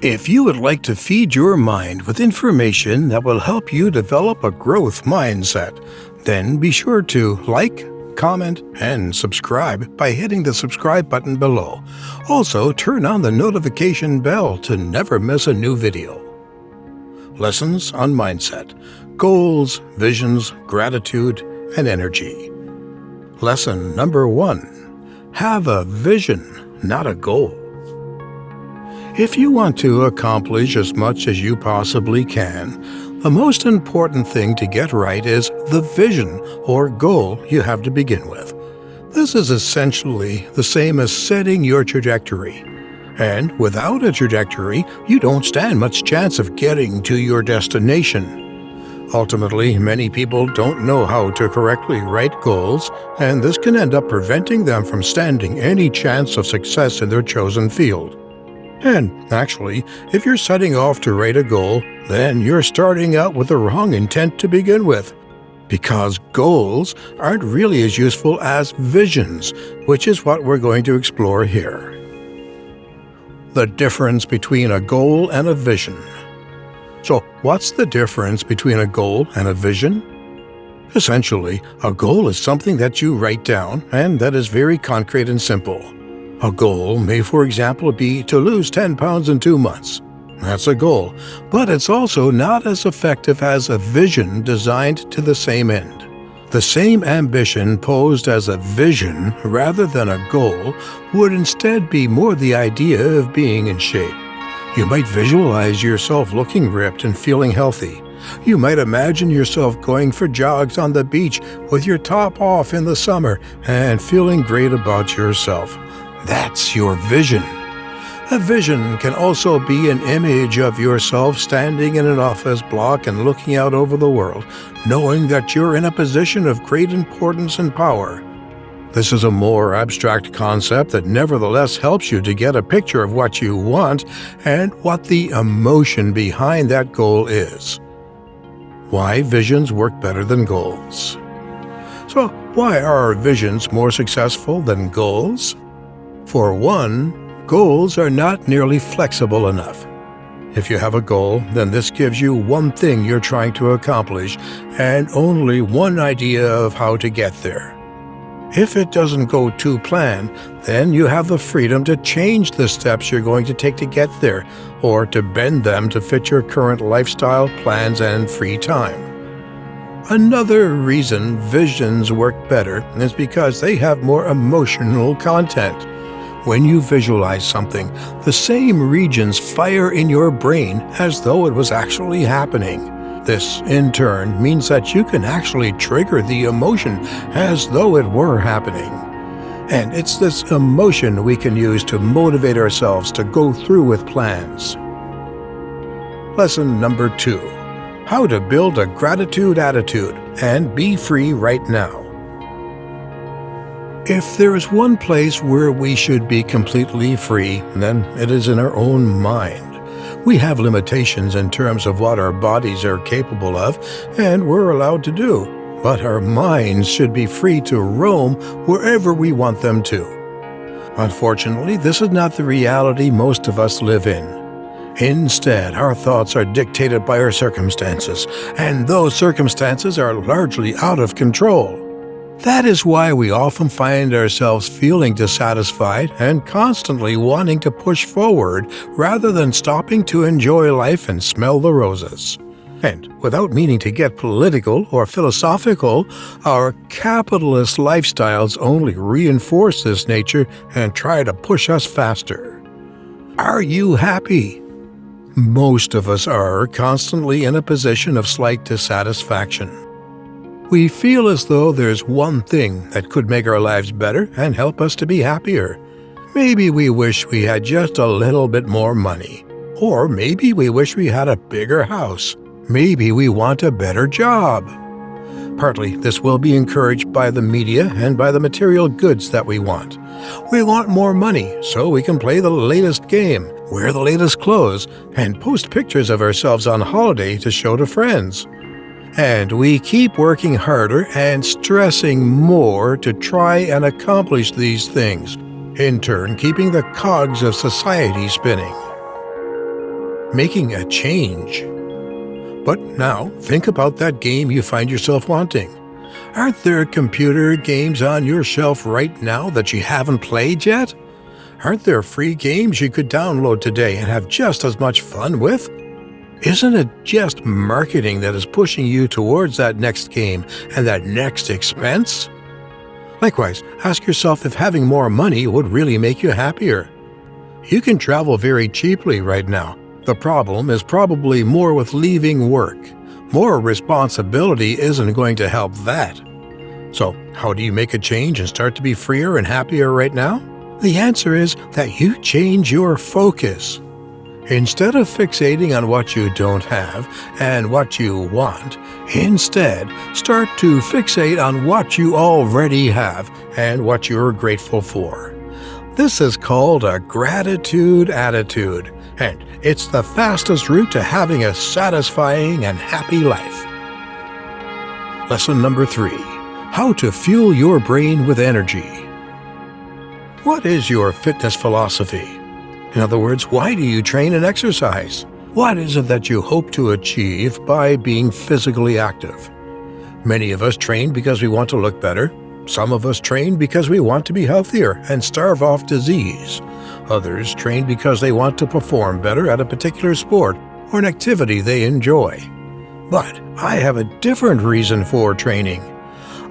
If you would like to feed your mind with information that will help you develop a growth mindset, then be sure to like, comment, and subscribe by hitting the subscribe button below. Also, turn on the notification bell to never miss a new video. Lessons on mindset, goals, visions, gratitude, and energy. Lesson number 1. Have a vision, not a goal. If you want to accomplish as much as you possibly can, the most important thing to get right is the vision or goal you have to begin with. This is essentially the same as setting your trajectory. And without a trajectory, you don't stand much chance of getting to your destination. Ultimately, many people don't know how to correctly write goals, and this can end up preventing them from standing any chance of success in their chosen field. And actually, if you're setting off to write a goal, then you're starting out with the wrong intent to begin with. Because goals aren't really as useful as visions, which is what we're going to explore here. The difference between a goal and a vision. So, what's the difference between a goal and a vision? Essentially, a goal is something that you write down and that is very concrete and simple. A goal may, for example, be to lose 10 pounds in 2 months. That's a goal, but it's also not as effective as a vision designed to the same end. The same ambition posed as a vision rather than a goal would instead be more the idea of being in shape. You might visualize yourself looking ripped and feeling healthy. You might imagine yourself going for jogs on the beach with your top off in the summer and feeling great about yourself. That's your vision. A vision can also be an image of yourself standing in an office block and looking out over the world, knowing that you're in a position of great importance and power. This is a more abstract concept that nevertheless helps you to get a picture of what you want and what the emotion behind that goal is. Why visions work better than goals. So, why are visions more successful than goals? For one, goals are not nearly flexible enough. If you have a goal, then this gives you one thing you're trying to accomplish and only one idea of how to get there. If it doesn't go to plan, then you have the freedom to change the steps you're going to take to get there, or to bend them to fit your current lifestyle, plans, and free time. Another reason visions work better is because they have more emotional content. When you visualize something, the same regions fire in your brain as though it was actually happening. This, in turn, means that you can actually trigger the emotion as though it were happening. And it's this emotion we can use to motivate ourselves to go through with plans. Lesson number 2. How to build a gratitude attitude and be free right now. If there is one place where we should be completely free, then it is in our own mind. We have limitations in terms of what our bodies are capable of, and we're allowed to do, but our minds should be free to roam wherever we want them to. Unfortunately, this is not the reality most of us live in. Instead, our thoughts are dictated by our circumstances, and those circumstances are largely out of control. That is why we often find ourselves feeling dissatisfied and constantly wanting to push forward rather than stopping to enjoy life and smell the roses. And without meaning to get political or philosophical, our capitalist lifestyles only reinforce this nature and try to push us faster. Are you happy? Most of us are constantly in a position of slight dissatisfaction. We feel as though there's one thing that could make our lives better and help us to be happier. Maybe we wish we had just a little bit more money. Or maybe we wish we had a bigger house. Maybe we want a better job. Partly, this will be encouraged by the media and by the material goods that we want. We want more money so we can play the latest game, wear the latest clothes, and post pictures of ourselves on holiday to show to friends. And we keep working harder and stressing more to try and accomplish these things, in turn keeping the cogs of society spinning. making a change. But now, think about that game you find yourself wanting. Aren't there computer games on your shelf right now that you haven't played yet? Aren't there free games you could download today and have just as much fun with? Isn't it just marketing that is pushing you towards that next game and that next expense? Likewise, ask yourself if having more money would really make you happier. You can travel very cheaply right now. The problem is probably more with leaving work. More responsibility isn't going to help that. So, how do you make a change and start to be freer and happier right now? The answer is that you change your focus. Instead of fixating on what you don't have and what you want, instead start to fixate on what you already have and what you're grateful for. This is called a gratitude attitude, and it's the fastest route to having a satisfying and happy life. Lesson number 3. How to fuel your brain with energy. What is your fitness philosophy? In other words, why do you train and exercise? What is it that you hope to achieve by being physically active? Many of us train because we want to look better. Some of us train because we want to be healthier and starve off disease. Others train because they want to perform better at a particular sport or an activity they enjoy. But I have a different reason for training.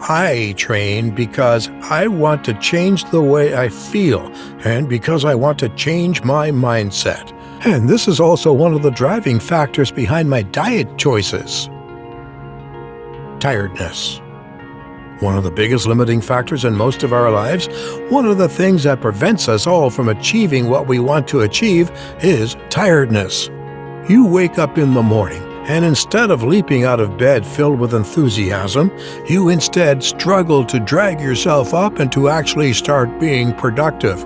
I train because I want to change the way I feel and because I want to change my mindset. And this is also one of the driving factors behind my diet choices. Tiredness. One of the biggest limiting factors in most of our lives, one of the things that prevents us all from achieving what we want to achieve is tiredness. You wake up in the morning, and instead of leaping out of bed filled with enthusiasm, you instead struggle to drag yourself up and to actually start being productive.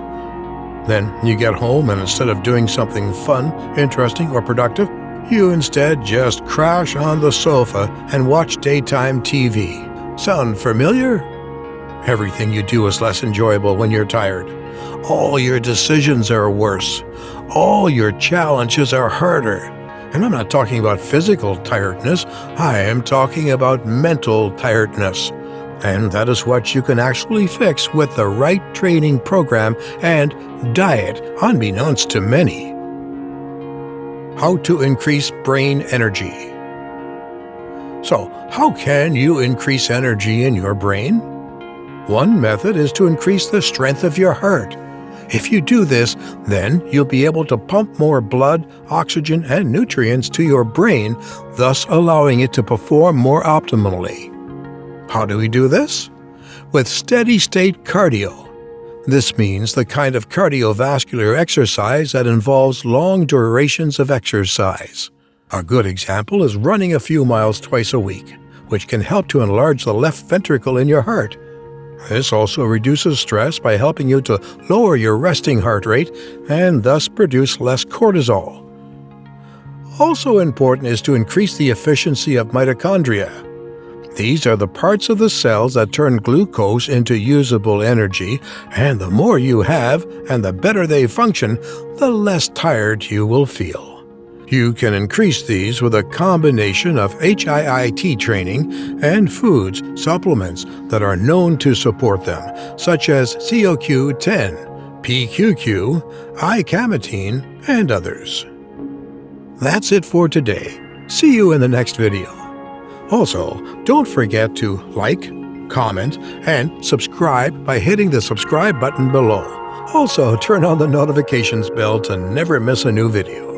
Then you get home, and instead of doing something fun, interesting, or productive, you instead just crash on the sofa and watch daytime TV. Sound familiar? Everything you do is less enjoyable when you're tired. All your decisions are worse. All your challenges are harder. And I'm not talking about physical tiredness, I am talking about mental tiredness. And that is what you can actually fix with the right training program and diet, unbeknownst to many. How to increase brain energy. So, how can you increase energy in your brain? One method is to increase the strength of your heart. If you do this, then you'll be able to pump more blood, oxygen, and nutrients to your brain, thus allowing it to perform more optimally. How do we do this? With steady-state cardio. This means the kind of cardiovascular exercise that involves long durations of exercise. A good example is running a few miles twice a week, which can help to enlarge the left ventricle in your heart. This also reduces stress by helping you to lower your resting heart rate and thus produce less cortisol. Also important is to increase the efficiency of mitochondria. These are the parts of the cells that turn glucose into usable energy, and the more you have and the better they function, the less tired you will feel. You can increase these with a combination of HIIT training and foods, supplements that are known to support them, such as CoQ10, PQQ, I-camatine, and others. That's it for today. See you in the next video. Also, don't forget to like, comment, and subscribe by hitting the subscribe button below. Also, turn on the notifications bell to never miss a new video.